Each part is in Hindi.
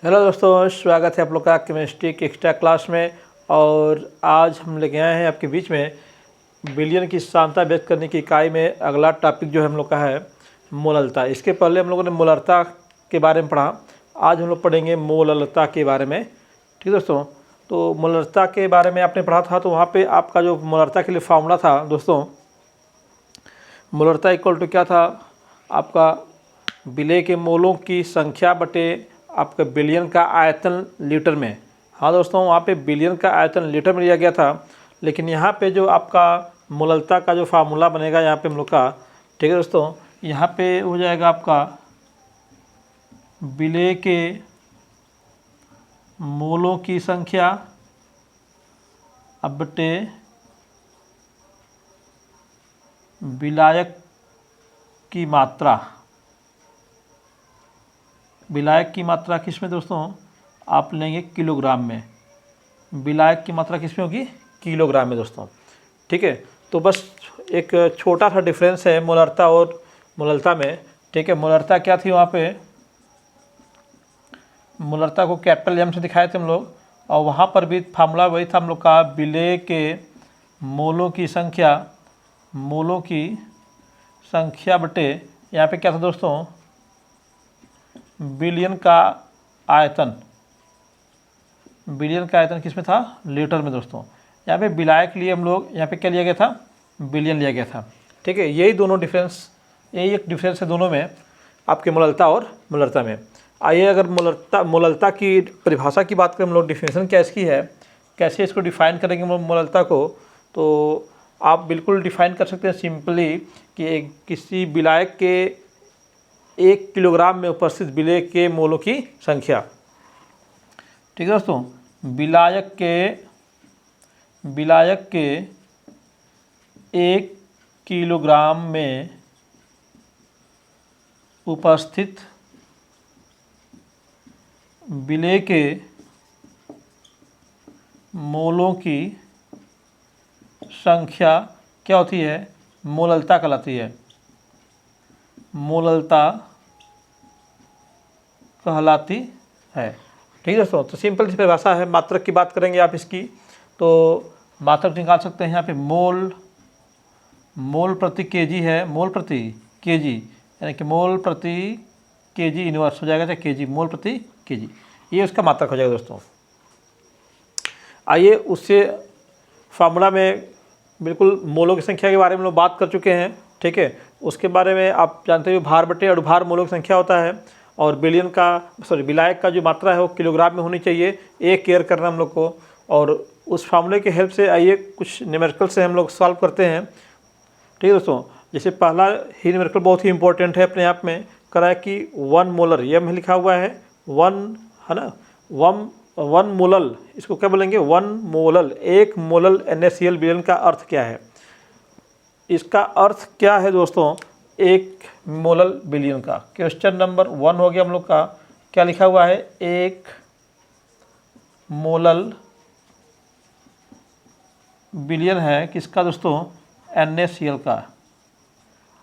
हेलो दोस्तों, स्वागत है आप लोग का केमिस्ट्री की एक्स्ट्रा क्लास में। और आज हम लेके आए हैं आपके बीच में बिलियन की सांद्रता व्यक्त करने की इकाई में अगला टॉपिक जो है हम लोग का है मोललता। इसके पहले हम लोगों ने मोलरता के बारे में पढ़ा, आज हम लोग पढ़ेंगे मोललता के बारे में। ठीक है दोस्तों, तो मोलरता के बारे में आपने पढ़ा था, तो वहाँ पर आपका जो मोलरता के लिए फार्मूला था दोस्तों, मोलरता इक्वल टू क्या था आपका, विलेय के मोलों की संख्या बटे आपका बिलियन का आयतन लीटर में। हाँ दोस्तों, वहाँ पे बिलियन का आयतन लीटर में लिया गया था, लेकिन यहाँ पे जो आपका मोललता का जो फार्मूला बनेगा यहाँ पे हम लोग का, ठीक है दोस्तों, यहाँ पे हो जाएगा आपका विलेय के मोलों की संख्या अब बटे विलायक की मात्रा। विलायक की मात्रा किस में दोस्तों, आप लेंगे किलोग्राम में। विलायक की मात्रा किस में होगी, किलोग्राम में दोस्तों। ठीक है, तो बस एक छोटा सा डिफरेंस है मोलरता और मोललता में। ठीक है, मोलरता क्या थी, वहाँ पे मोलरता को कैपिटल एम से दिखाए थे हम लोग, और वहाँ पर भी फार्मूला वही था हम लोग का, विलेय के मोलों की संख्या बटे यहाँ पे क्या था दोस्तों, बिलियन का आयतन। बिलियन का आयतन किस में था, लीटर में दोस्तों। यहाँ पे विलायक लिए हम लोग, यहाँ पे क्या लिया गया था, बिलियन लिया गया था। ठीक है, यही दोनों डिफरेंस, यही एक डिफरेंस है दोनों में, आपके मोललता और मोलरता में। आइए अगर मोललता की परिभाषा की बात करें हम लोग, डिफिनेशन क्या इसकी है, कैसे इसको डिफाइन करेंगे मोललता को, तो आप बिल्कुल डिफाइन कर सकते हैं सिंपली कि किसी विलायक के 1 किलोग्राम में उपस्थित विलेय के मोलों की संख्या। ठीक है दोस्तों, विलायक के 1 किलोग्राम में उपस्थित विलेय के मोलों की संख्या क्या होती है, मोललता कहलाती है। मोललता कहलाती है। ठीक है दोस्तों, तो सिंपल सी परिभाषा है। मात्रक की बात करेंगे आप इसकी, तो मात्रक निकाल सकते हैं यहाँ पे, मोल प्रति केजी है, मोल प्रति केजी, यानी कि मोल प्रति केजी इनवर्स हो जाएगा, चाहे केजी, मोल प्रति केजी, ये उसका मात्रक हो जाएगा दोस्तों। आइए उससे फार्मूला में बिल्कुल मोलों की संख्या के बारे में लोग बात कर चुके हैं। ठीक है, उसके बारे में आप जानते हो, भार बटे अणुभार मोलों की संख्या होता है, और विलायक का जो मात्रा है वो किलोग्राम में होनी चाहिए, एक केयर करना हम लोग को। और उस फार्मूले के हेल्प से आइए कुछ न्यूमेरिकल से हम लोग सॉल्व करते हैं। ठीक है दोस्तों, जैसे पहला ही न्यूमेरिकल बहुत ही इंपॉर्टेंट है अपने आप में, करा है कि 1 मोलर, ये में लिखा हुआ है 1, है ना, 1 मोलल, इसको क्या बोलेंगे, 1 मोलल, 1 मोलल NaCl विलयन का अर्थ क्या है। इसका अर्थ क्या है दोस्तों, 1 मोलल बिलियन का। क्वेश्चन नंबर 1 हो गया हम लोग का, क्या लिखा हुआ है, 1 मोलल बिलियन है किसका दोस्तों, NaCl का।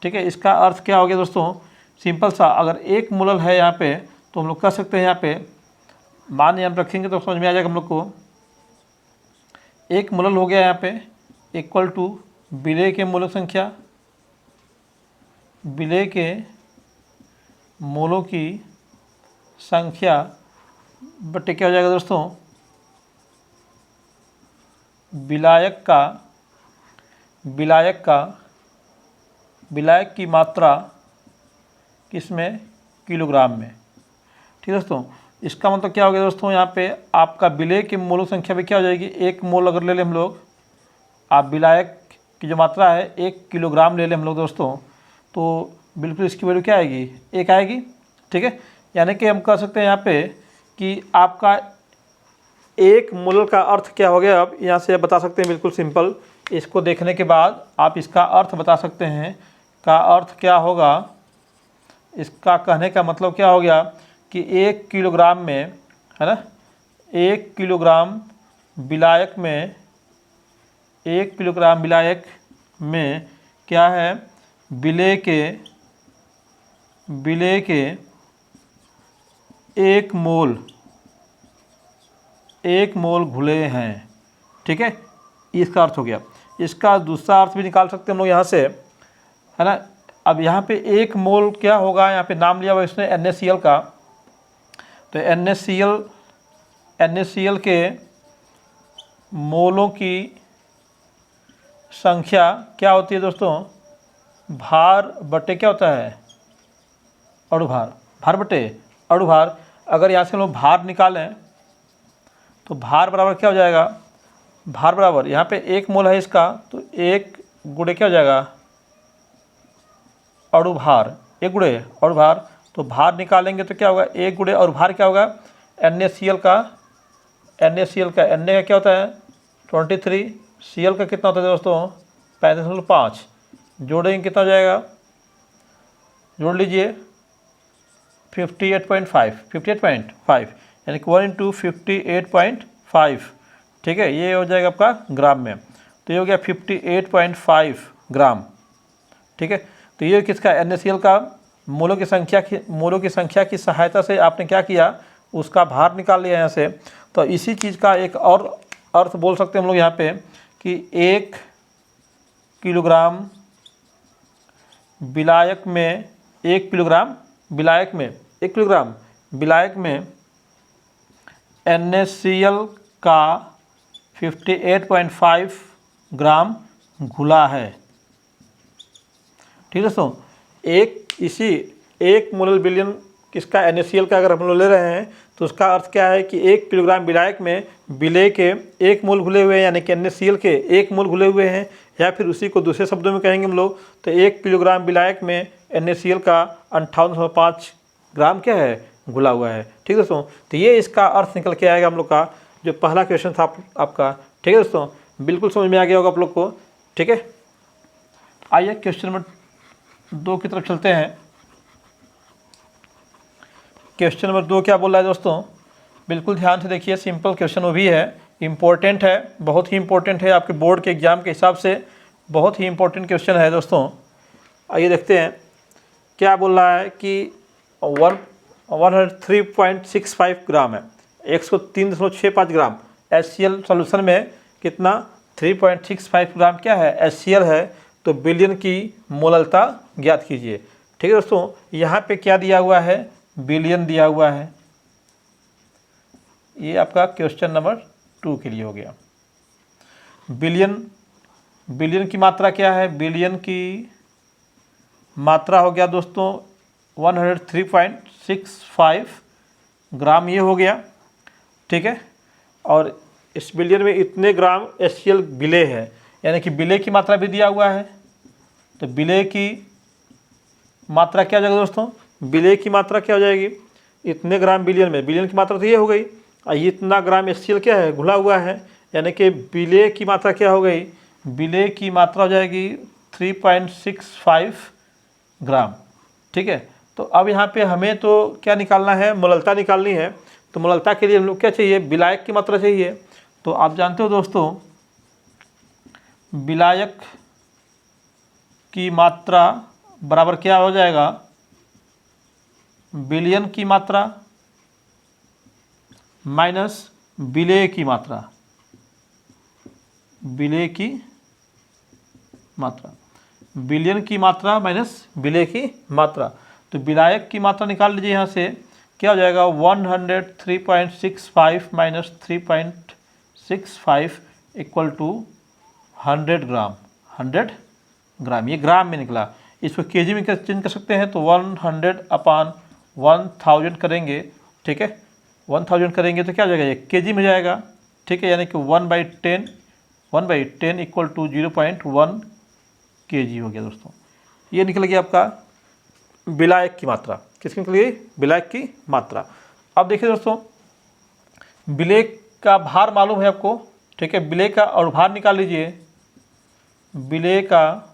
ठीक है, इसका अर्थ क्या हो गया दोस्तों, सिंपल सा, अगर 1 मोलल है यहाँ पे, तो हम लोग कह सकते हैं यहाँ पे मान यहाँ रखेंगे तो समझ में आ जाएगा हम लोग को। 1 मोलल हो गया यहाँ पे इक्वल टू विलेय के मोलों संख्या, विलेय के मोलों की संख्या बटे क्या हो जाएगा दोस्तों, विलायक की मात्रा किसमें, किलोग्राम में। ठीक है दोस्तों, इसका मतलब क्या हो गया दोस्तों, यहाँ पे आपका विलेय के मोलों संख्या भी क्या हो जाएगी, 1 मोल अगर ले लें हम लोग, आप विलायक की जो मात्रा है 1 किलोग्राम ले लें हम लोग दोस्तों, तो बिल्कुल इसकी वैल्यू क्या आएगी, 1 आएगी। ठीक है, यानी कि हम कह सकते हैं यहाँ पे कि आपका 1 मोल का अर्थ क्या हो गया, अब यहाँ से बता सकते हैं बिल्कुल सिंपल, इसको देखने के बाद आप इसका अर्थ बता सकते हैं। का अर्थ क्या होगा, इसका कहने का मतलब क्या हो गया कि 1 किलोग्राम में, है ना, 1 किलोग्राम विलायक में, 1 किलोग्राम विलायक में क्या है, विलेय के 1 मोल 1 मोल घुले हैं। ठीक है, इसका अर्थ हो गया। इसका दूसरा अर्थ भी निकाल सकते हैं हम लोग यहाँ से, है ना। अब यहाँ पे 1 मोल क्या होगा, यहाँ पे नाम लिया हुआ इसने NaCl का, तो NaCl के मोलों की संख्या क्या होती है दोस्तों, भार बटे क्या होता है, अणुभार, भार बटे अणुभार। अगर यहाँ से हम लोग भार निकालें तो भार बराबर क्या हो जाएगा, भार बराबर यहाँ पे 1 मोल है इसका, तो 1 गुणे क्या हो जाएगा, अणुभार, 1 गुणे अणुभार। तो भार निकालेंगे तो क्या होगा, 1 गुणे अणुभार क्या होगा, NaCl का Na का क्या होता है 23, Cl का कितना होता है दोस्तों 35.5, जोड़ेंगे कितना हो जाएगा, जोड़ लीजिए 58.5 यानी कि 1 × 58.5। ठीक है, ये हो जाएगा आपका ग्राम में, तो ये हो गया 58.5 ग्राम। ठीक है, तो ये किसका NaCl का मोलों की संख्या की सहायता से आपने क्या किया, उसका भार निकाल लिया यहाँ से। तो इसी चीज़ का एक और अर्थ बोल सकते हैं हम लोग यहाँ पे कि 1 किलोग्राम विलायक में 1 किलोग्राम विलायक में NaCl का 58.5 ग्राम घुला है। ठीक है दोस्तों, 1 मोलर बिलियन किसका NaCl का अगर हम लोग ले रहे हैं तो उसका अर्थ क्या है कि 1 किलोग्राम विलायक में विलेय के 1 मोल घुले हुए हैं, यानी कि NaCl के 1 मोल घुले हुए हैं, या फिर उसी को दूसरे शब्दों में कहेंगे हम लोग तो 1 किलोग्राम विलायक में NaCl का 58.5 ग्राम क्या है, घुला हुआ है। ठीक है दोस्तों, तो ये इसका अर्थ निकल के आएगा हम लोग का जो पहला क्वेश्चन था आपका। ठीक है दोस्तों, बिल्कुल समझ में आ गया होगा आप लोग को। ठीक है, आइए क्वेश्चन नंबर 2 की तरफ चलते हैं। क्वेश्चन नंबर 2 क्या बोल रहा है दोस्तों, बिल्कुल ध्यान से देखिए, सिंपल क्वेश्चन वो भी है, इम्पोर्टेंट है, बहुत ही इम्पोर्टेंट है, आपके बोर्ड के एग्जाम के हिसाब से बहुत ही इम्पोर्टेंट क्वेश्चन है दोस्तों। आइए देखते हैं क्या बोल रहा है कि 103.65 ग्राम है, 103.65 ग्राम HCl सॉल्यूशन में कितना 3.65 ग्राम क्या है HCl है, तो बिलियन की मोललता ज्ञात कीजिए। ठीक है दोस्तों, यहाँ पे क्या दिया हुआ है, बिलियन दिया हुआ है। ये आपका क्वेश्चन नंबर 2 के लिए हो गया। बिलियन की मात्रा क्या है, बिलियन की मात्रा हो गया दोस्तों 103.65 ग्राम, ये हो गया। ठीक है, और इस बिलियन में इतने ग्राम HCl विलेय है, यानी कि विलेय की मात्रा भी दिया हुआ है। तो विलेय की मात्रा क्या हो जाएगा दोस्तों, विलेय की मात्रा क्या हो जाएगी, इतने ग्राम बिलियन में, बिलियन की मात्रा तो ये हो गई, और इतना ग्राम HCl क्या है, घुला हुआ है, यानी कि विलेय की मात्रा क्या हो गई, विलेय की मात्रा हो जाएगी 3.65 ग्राम। ठीक है, तो अब यहाँ पे हमें तो क्या निकालना है, मोललता निकालनी है। तो मोललता के लिए हम लोग क्या चाहिए, विलायक की मात्रा चाहिए। तो आप जानते हो दोस्तों, विलायक की मात्रा बराबर क्या हो जाएगा, बिलियन की मात्रा माइनस विलेय की मात्रा, विलेय की मात्रा, बिलियन की मात्रा माइनस विलेय की मात्रा। तो विलायक की मात्रा निकाल लीजिए, यहाँ से क्या हो जाएगा 103.65 माइनस 3.65 इक्वल टू 100 ग्राम, 100 ग्राम, ये ग्राम में निकला। इसको केजी में चेंज कर सकते हैं, तो 100/1000 करेंगे। ठीक है, 1000 करेंगे तो क्या हो जाएगा, ये केजी में जाएगा। ठीक है, यानी कि 1/10 इक्वल टू 0.1 kg हो गया दोस्तों। ये निकल गया आपका विलायक की मात्रा। किसकी निकल गई, विलायक की मात्रा। अब देखिए दोस्तों, विलेय का भार मालूम है आपको। ठीक है, विलेय का अणुभार निकाल लीजिए, विलेय का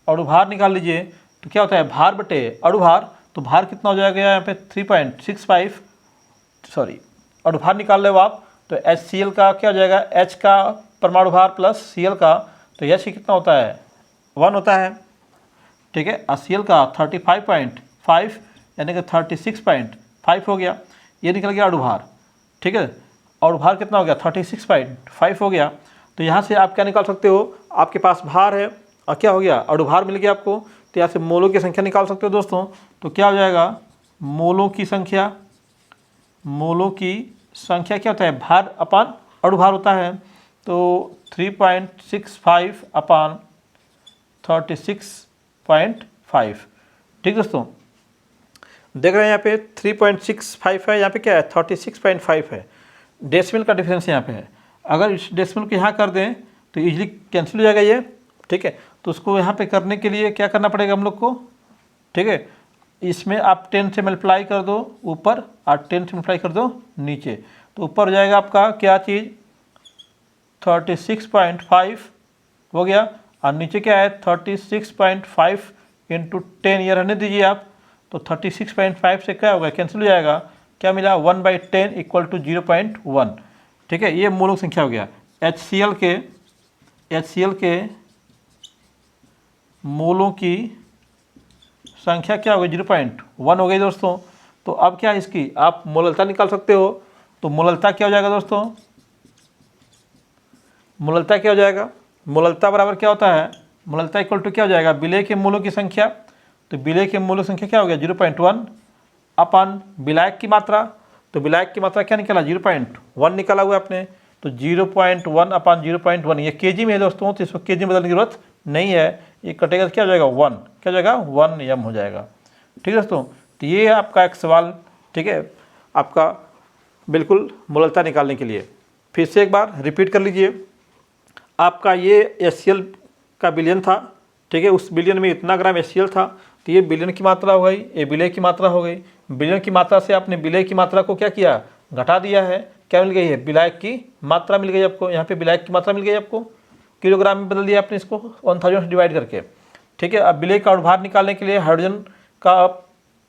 अणुभार निकाल लीजिए, तो क्या होता है भार बटे अणुभार। तो भार कितना हो जाएगा यहाँ पे 3.65, सॉरी अणुभार निकाल लो आप, तो HCl का क्या हो जाएगा, H का परमाणु भार प्लस Cl का, तो H कितना होता है 1 होता है। ठीक है, Cl का 35.5 यानी कि 36.5 हो गया। ये निकल गया अणुभार, ठीक है। अणुभार कितना हो गया 36.5 हो गया। तो यहाँ से आप क्या निकाल सकते हो, आपके पास भार है और क्या हो गया अणुभार मिल गया आपको, तो यहाँ से मोलों की संख्या निकाल सकते हो दोस्तों। तो क्या हो जाएगा मोलों की संख्या, मोलों की संख्या क्या होता है भार अपान अणुभार होता है। तो 3.65 अपान 36.5, ठीक दोस्तों। देख रहे हैं यहाँ पे 3.65 है, यहाँ पे क्या है 36.5 है। डेसिमल का डिफरेंस यहाँ पे है। अगर इस डेसिमल को यहाँ कर दें तो इजीली कैंसिल हो जाएगा ये, ठीक है। तो उसको यहाँ पे करने के लिए क्या करना पड़ेगा हम लोग को, ठीक है। इसमें आप 10 से मल्टीप्लाई कर दो ऊपर और 10 से मल्टीप्लाई कर दो नीचे, तो ऊपर हो जाएगा आपका क्या चीज़ 36.5 हो गया और नीचे क्या है 36.5 इंटू 10 ये रहने दीजिए आप। तो 36.5 से क्या होगा कैंसिल हो जाएगा, क्या मिला 1/10 इक्वल टू 0.1, ठीक है। ये मोलों की संख्या हो गया। HCl के मोलों की संख्या क्या हो गई 0.1 हो गई दोस्तों। तो अब क्या है इसकी आप मोललता निकाल सकते हो। तो मोललता क्या हो जाएगा दोस्तों, मोललता क्या हो जाएगा, मोललता बराबर क्या होता है, मोललता इक्वल टू क्या हो जाएगा विलय के मोलों की संख्या। तो विलय के मोलों की संख्या क्या हो गया 0.1 अपान विलायक की मात्रा। तो विलायक की मात्रा क्या निकला 0.1 निकाला हुआ आपने। तो 0.1 अपान 0.1 ये केजी में है दोस्तों, तो इसको केजी में बदलने की जरूरत नहीं है। ये कटेगा तो क्या हो जाएगा 1, क्या हो जाएगा 1 यम हो जाएगा, ठीक है दोस्तों। तो ये है आपका एक सवाल, ठीक है, आपका बिल्कुल मोललता निकालने के लिए। फिर से एक बार रिपीट कर लीजिए। आपका ये HCl का बिलियन था, ठीक है, उस बिलियन में इतना ग्राम HCl था, तो ये बिलियन की मात्रा हो गई, ये विलय की मात्रा हो गई। बिलियन की मात्रा से आपने विलय की मात्रा को क्या किया घटा दिया है, क्या मिल गई है विलायक की मात्रा मिल गई आपको। यहाँ पे विलायक की मात्रा मिल गई आपको, किलोग्राम में बदल दिया आपने इसको 1000 से डिवाइड करके, ठीक है। अब विलय का अणुभार निकालने के लिए हाइड्रोजन का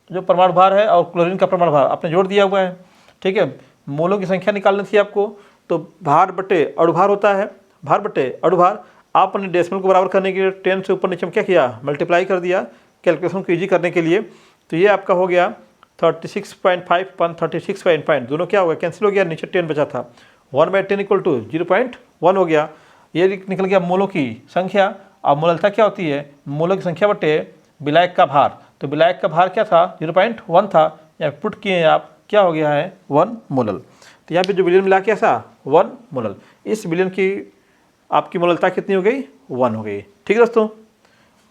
जो परमाणु भार है और क्लोरीन का परमाणु भार आपने जोड़ दिया हुआ है, ठीक है। मोलों की संख्या निकालनी थी आपको, तो भार बटे अणुभार होता है, भार बटे अणुभार। आपने डेसिमल को बराबर करने के लिए 10 से ऊपर नीचे में क्या किया मल्टीप्लाई कर दिया कैलकुलेशन को ईजी करने के लिए। तो ये आपका हो गया 36.5 पन 36.5 दोनों क्या हो गया कैंसिल हो गया, नीचे 10 बचा था 1/10 इक्वल टू 0.1 हो गया। ये निकल गया मोलों की संख्या। और मोललता क्या होती है मोलों की संख्या बटे विलायक का भार। तो विलायक का भार क्या था 0.1 था, यहाँ पुट किए आप क्या हो गया है 1 मोलल। तो यहाँ पे जो बिलियन मिला के ऐसा 1 मोलल, इस बिलियन की आपकी मोललता कितनी हो गई 1 हो गई, ठीक है दोस्तों।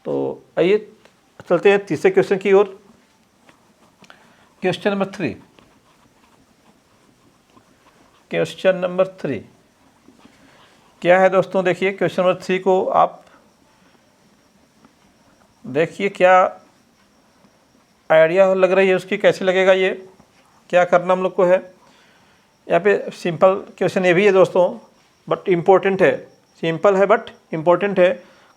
तो आइए चलते हैं तीसरे क्वेश्चन की ओर। क्वेश्चन नंबर 3, क्वेश्चन नंबर 3 क्या है दोस्तों, देखिए क्वेश्चन नंबर 3 को आप देखिए क्या आइडिया लग रही है उसकी, कैसे लगेगा ये, क्या करना हम लोग को है। यहाँ पे सिंपल क्वेश्चन ये भी है दोस्तों बट इम्पोर्टेंट है, सिंपल है बट इम्पोर्टेंट है।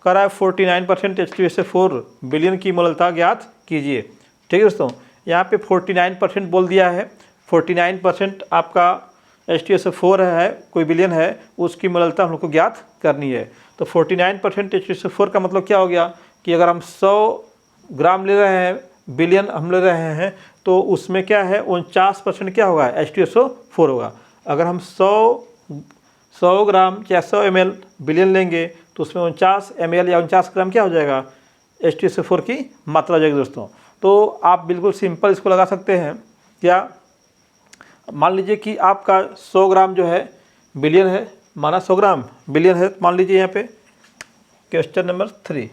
कह रहा है 49% H2SO4 बिलियन की मोललता ज्ञात कीजिए, ठीक है दोस्तों। यहाँ पे 49% बोल दिया है, 49% आपका H2SO4 है कोई बिलियन है, उसकी मोललता हम लोग को ज्ञात करनी है। तो 49% H2SO4 का मतलब क्या हो गया कि अगर हम 100 ग्राम ले रहे हैं बिलियन हम ले रहे हैं तो उसमें क्या है 49% क्या होगा H2SO4 होगा। अगर हम 100 ग्राम या 100 ml बिलियन लेंगे तो उसमें 49 ml या 49 ग्राम क्या हो जाएगा H2SO4 की मात्रा हो जाएगी दोस्तों। तो आप बिल्कुल सिंपल इसको लगा सकते हैं। क्या मान लीजिए कि आपका 100 ग्राम जो है बिलियन है, माना 100 ग्राम बिलियन है, मान लीजिए यहाँ पे क्वेश्चन नंबर 3,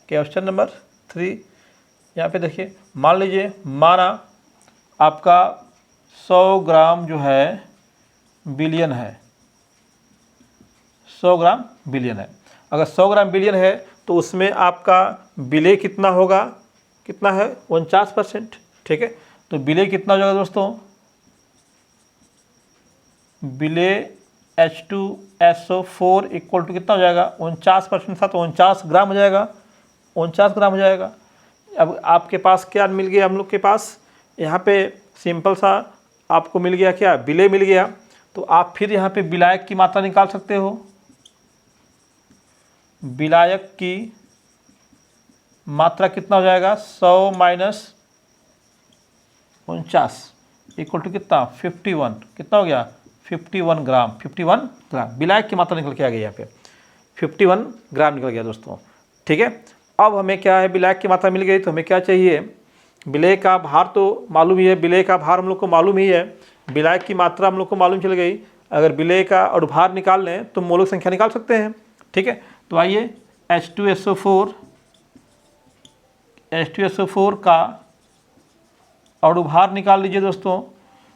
क्वेश्चन नंबर 3 यहाँ पे देखिए मान लीजिए माना आपका 100 ग्राम जो है बिलियन है, 100 ग्राम बिलियन है। अगर 100 ग्राम बिलियन है तो उसमें आपका विलय कितना होगा, कितना है 49%, ठीक है। तो विलय कितना हो जाएगा दोस्तों, विलय H2SO4 इक्वल टू कितना हो जाएगा 49% था तो 49 ग्राम हो जाएगा, 49 ग्राम हो जाएगा। अब आपके पास क्या मिल गया, हम लोग के पास यहाँ पे सिंपल सा आपको मिल गया क्या विलय मिल गया। तो आप फिर यहाँ पे विलायक की मात्रा निकाल सकते हो। विलायक की मात्रा कितना हो जाएगा 100 माइनस 49 इक्वल टू कितना 51, कितना हो गया 51 ग्राम, 51 ग्राम विलायक की मात्रा निकल के आ गई यहाँ पे 51 ग्राम निकल गया दोस्तों। ठीक है, अब हमें क्या है, विलायक की मात्रा मिल गई तो हमें क्या चाहिए, विलेय का भार तो मालूम ही है, विलेय का भार हम लोग को मालूम ही है, विलायक की मात्रा हम लोग को मालूम चल गई। अगर विलेय का अणुभार निकाल लें तो मोलों की संख्या निकाल सकते हैं। ठीक है, तो आइए H2SO4 का अणुभार निकाल लीजिए दोस्तों।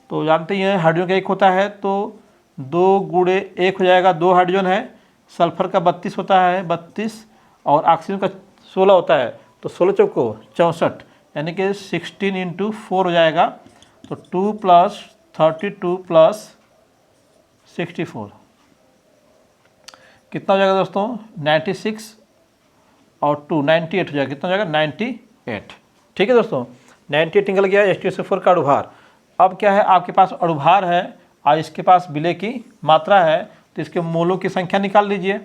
तो जानते ही हैं हाइड्रोजन का 1 होता है तो 2 गुणे 1 हो जाएगा, 2 हाइड्रोजन है। सल्फर का 32 होता है, 32, और ऑक्सीजन का 16 होता है तो 16 चौको 64, यानी कि 16 × 4 हो जाएगा। तो 2 + 32 + 64 कितना हो जाएगा दोस्तों 96 और 2 98 हो जाएगा, कितना हो जाएगा 98। ठीक है दोस्तों, 98 निकल गया H2SO4 का अणुभार। अब क्या है, आपके पास अणुभार है और इसके पास विलेय की मात्रा है, तो इसके मोलों की संख्या निकाल लीजिए।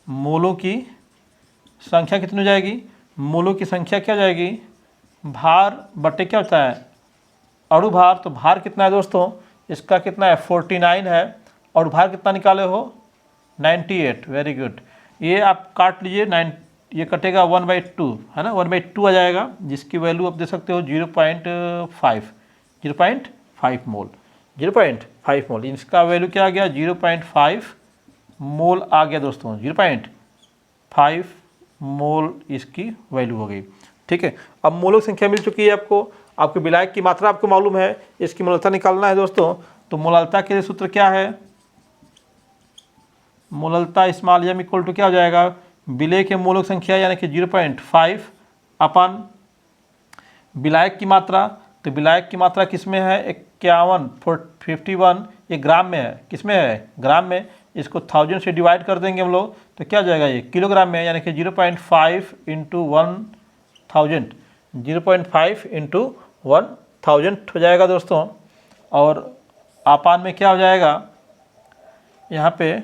मोलों की संख्या कितनी हो जाएगी, मोलों की संख्या क्या हो जाएगी, भार बटे क्या होता है अणुभार। तो भार कितना है दोस्तों, इसका कितना है 49 है, और भार कितना निकाले हो 98। वेरी गुड, ये आप काट लीजिए, 9 ये कटेगा 1/2 है ना, 1/2 आ जाएगा, जिसकी वैल्यू आप दे सकते हो 0.5 मोल, 0.5 मोल। इसका वैल्यू क्या आ गया 0.5 मोल आ गया दोस्तों, 0.5 मोल इसकी वैल्यू हो गई। ठीक है, अब मोलों की संख्या मिल चुकी है आपको, आपके विलायक की मात्रा आपको मालूम है, इसकी मोललता निकालना है दोस्तों। तो मोललता के लिए सूत्र क्या है, मोललता स्मॉल m इक्वल टू क्या हो जाएगा, विलेय के मोलों की संख्या यानी कि 0.5 अपन विलायक की मात्रा। तो विलायक की मात्रा किस में है 51 ये ग्राम में है, किस में है ग्राम में। इसको 1000 से डिवाइड कर देंगे हम लोग तो क्या हो जाएगा, ये किलोग्राम में, यानी कि 0.5 × 1000, 0.5 × 1000 हो जाएगा दोस्तों। और आपान में क्या हो जाएगा यहाँ पे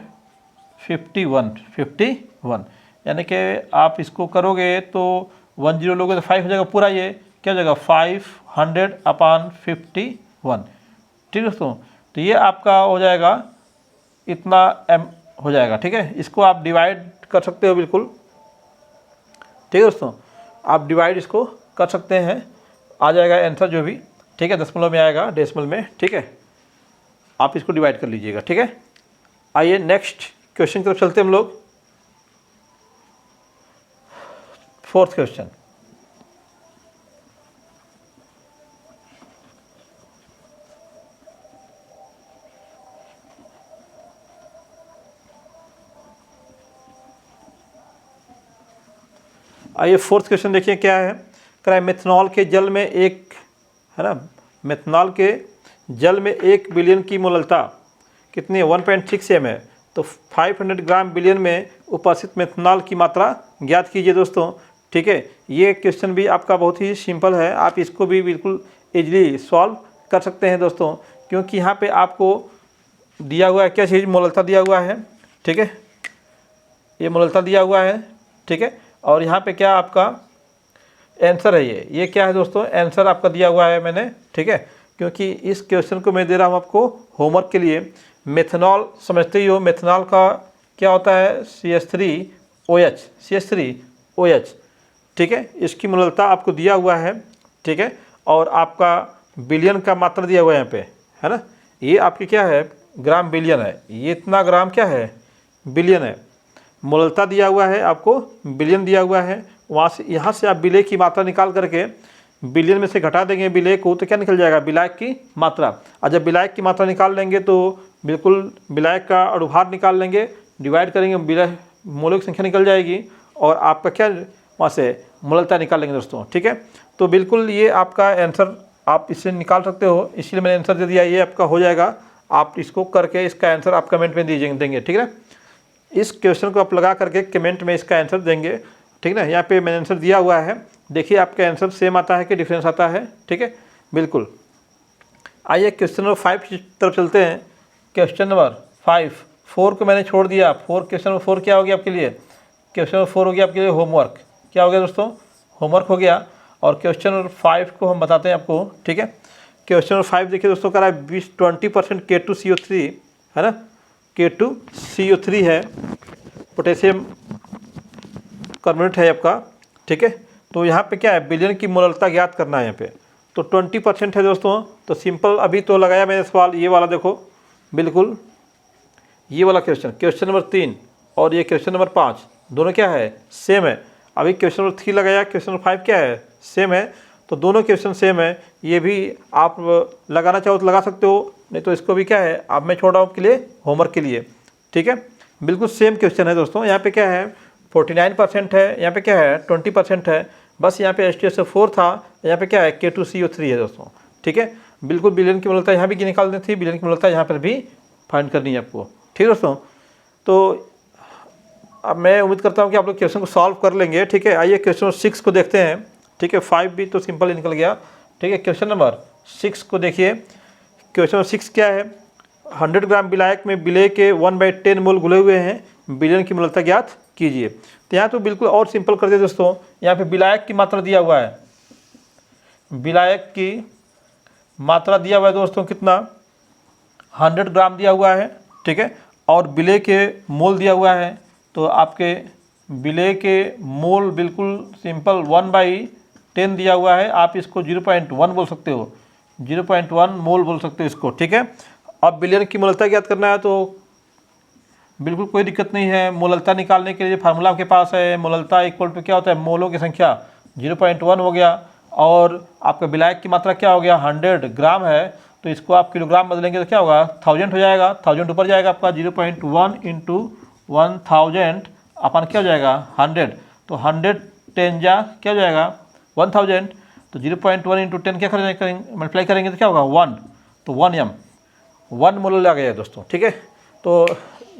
51, यानी कि आप इसको करोगे तो 10 लोगे तो 5 हो जाएगा, पूरा ये क्या हो जाएगा 500/51। ठीक है दोस्तों, तो ये आपका हो जाएगा इतना m हो जाएगा। ठीक है, इसको आप डिवाइड कर सकते हो बिल्कुल। ठीक है दोस्तों, आप डिवाइड इसको कर सकते हैं, आ जाएगा आंसर जो भी। ठीक है, दशमलव में आएगा, डेसिमल में। ठीक है, आप इसको डिवाइड कर लीजिएगा। ठीक है, आइए नेक्स्ट क्वेश्चन की तरफ चलते हैं हम लोग। 4th क्वेश्चन, आइए 4th क्वेश्चन देखिए क्या है। कह रहा है मेथनॉल के जल में है ना, मेथनॉल के जल में 1 बिलियन की मोललता कितनी है 1.6 m है। तो 500 ग्राम बिलियन में उपस्थित मेथनॉल की मात्रा ज्ञात कीजिए दोस्तों। ठीक है, ये क्वेश्चन भी आपका बहुत ही सिंपल है, आप इसको भी बिल्कुल इजीली सॉल्व कर सकते हैं दोस्तों, क्योंकि यहाँ पे आपको दिया हुआ है क्या चीज़, मोललता दिया हुआ है। ठीक है, ये मोललता दिया हुआ है। ठीक है, और यहाँ पे क्या आपका आंसर है, ये क्या है दोस्तों, आंसर आपका दिया हुआ है मैंने। ठीक है, क्योंकि इस क्वेश्चन को मैं दे रहा हूँ आपको होमवर्क के लिए। मेथनॉल समझते ही हो, मेथनॉल का क्या होता है CH3OH। ठीक है, इसकी मोललता आपको दिया हुआ है। ठीक है, और आपका बिलियन का मात्रा दिया हुआ है यहाँ पे, है ना, ये आपकी क्या है ग्राम बिलियन है, ये इतना ग्राम क्या है बिलियन है। मोललता दिया हुआ है आपको, बिलियन दिया हुआ है, वहाँ से यहाँ से आप विलेय की मात्रा निकाल करके बिलियन में से घटा देंगे विलेय को तो क्या निकल जाएगा विलायक की मात्रा। और जब विलायक की मात्रा निकाल लेंगे तो बिल्कुल विलायक का अणुभार निकाल लेंगे, डिवाइड करेंगे, विलायक मोलों की संख्या निकल जाएगी और आपका क्या वहाँ से मोललता निकाल लेंगे दोस्तों। ठीक है, तो बिल्कुल ये आपका आंसर आप इससे निकाल सकते हो, इसलिए मैंने आंसर दे दिया, ये आपका हो जाएगा। आप इसको करके इसका आंसर आप कमेंट में देंगे। ठीक है, इस क्वेश्चन को आप लगा करके कमेंट में इसका आंसर देंगे। ठीक है ना, यहाँ पे मैंने आंसर दिया हुआ है, देखिए आपका आंसर सेम आता है कि डिफरेंस आता है। ठीक है, बिल्कुल। आइए क्वेश्चन नंबर 5 की तरफ चलते हैं। क्वेश्चन नंबर 5, 4 को मैंने छोड़ दिया। क्वेश्चन नंबर 4 क्या हो गया आपके लिए, क्वेश्चन नंबर 4 हो गया आपके लिए होमवर्क। क्या हो गया दोस्तों, होमवर्क हो गया। और क्वेश्चन नंबर 5 को हम बताते हैं आपको। ठीक है, क्वेश्चन नंबर 5 देखिए दोस्तों, कह रहा है 20% K2CO3 है ना, K2CO3 है, पोटेशियम कार्बोनेट है आपका, ठीक है। तो यहाँ पे क्या है, विलयन की मोलरता ज्ञात करना है यहाँ पे। तो 20% है दोस्तों, तो सिंपल अभी तो लगाया मैंने सवाल, ये वाला देखो बिल्कुल, ये वाला क्वेश्चन नंबर 3 और ये क्वेश्चन नंबर 5 दोनों क्या है, सेम है। अभी क्वेश्चन नंबर 3 लगाया, क्वेश्चन नंबर 5 क्या है, सेम है। तो दोनों क्वेश्चन सेम है, ये भी आप लगाना चाहो तो लगा सकते हो, नहीं तो इसको भी क्या है अब मैं छोड़ रहा हूँ आपके लिए होमवर्क के लिए, ठीक है। बिल्कुल सेम क्वेश्चन है दोस्तों। यहाँ पे क्या है 49% है, यहाँ पे क्या है 20% है, बस यहाँ पे H2SO4 था, यहाँ पे क्या है K2CO3 है दोस्तों, ठीक है। बिल्कुल विलयन की मोलरता यहाँ भी निकालनी थी, विलयन की मोलरता यहाँ पर भी फाइंड करनी है आपको, ठीक है दोस्तों। तो अब मैं उम्मीद करता हूँ कि आप लोग क्वेश्चन को सॉल्व कर लेंगे, ठीक है। आइए क्वेश्चन नंबर 6 को देखते हैं, ठीक है। 5 भी तो सिंपल ही निकल गया, ठीक है। क्वेश्चन नंबर 6 को देखिए। क्वेश्चन नंबर 6 क्या है, 100 ग्राम विलायक में विलेय के 1/10 मोल घुले हुए हैं, विलयन की मोलरता ज्ञात कीजिए। तो यहाँ तो बिल्कुल और सिंपल कर दिया दोस्तों, यहाँ पे विलायक की मात्रा दिया हुआ है, विलायक की मात्रा दिया हुआ है दोस्तों कितना, 100 ग्राम दिया हुआ है, ठीक है। और विलेय के मोल दिया हुआ है, तो आपके विलेय के मोल बिल्कुल सिंपल 1/10 दिया हुआ है, आप इसको 0.1 बोल सकते हो, 0.1 मोल बोल सकते हो इसको, ठीक है। अब विलयन की मोलरता ज्ञात करना है तो बिल्कुल कोई दिक्कत नहीं है। मोलरता निकालने के लिए फार्मूला आपके पास है, मोलरता इक्वल टू क्या होता है, मोलों की संख्या 0.1 हो गया, और आपका विलायक की मात्रा क्या हो गया 100 ग्राम है, तो इसको आप किलोग्राम बदलेंगे तो क्या होगा 1000 हो जाएगा, 1000 ऊपर जाएगा आपका, 0.1 इंटू 1000 अपन क्या हो जाएगा 100, तो 100 10 जा क्या हो जाएगा 1000, तो 0.1 इंटू 10 क्या करेंगे मल्टीप्लाई करेंगे तो क्या होगा 1, तो 1 मोल आ गया दोस्तों, ठीक है। तो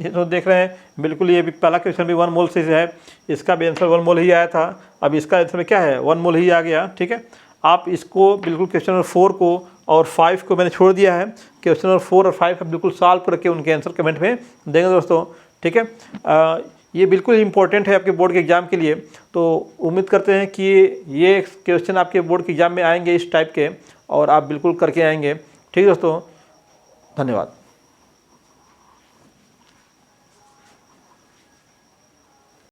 ये तो देख रहे हैं बिल्कुल, ये भी पहला क्वेश्चन भी 1 मोल से है, इसका भी आंसर 1 मोल ही आया था, अब इसका आंसर में क्या है 1 मोल ही आ गया, ठीक है। आप इसको बिल्कुल क्वेश्चन नंबर 4 को और 5 को मैंने छोड़ दिया है, क्वेश्चन नंबर 4 और 5 बिल्कुल सॉल्व करके उनके आंसर कमेंट में देंगे दोस्तों, ठीक है। ये बिल्कुल इंपॉर्टेंट है आपके बोर्ड के एग्ज़ाम के लिए, तो उम्मीद करते हैं कि ये क्वेश्चन आपके बोर्ड के एग्ज़ाम में आएंगे इस टाइप के, और आप बिल्कुल करके आएंगे, ठीक है दोस्तों, धन्यवाद।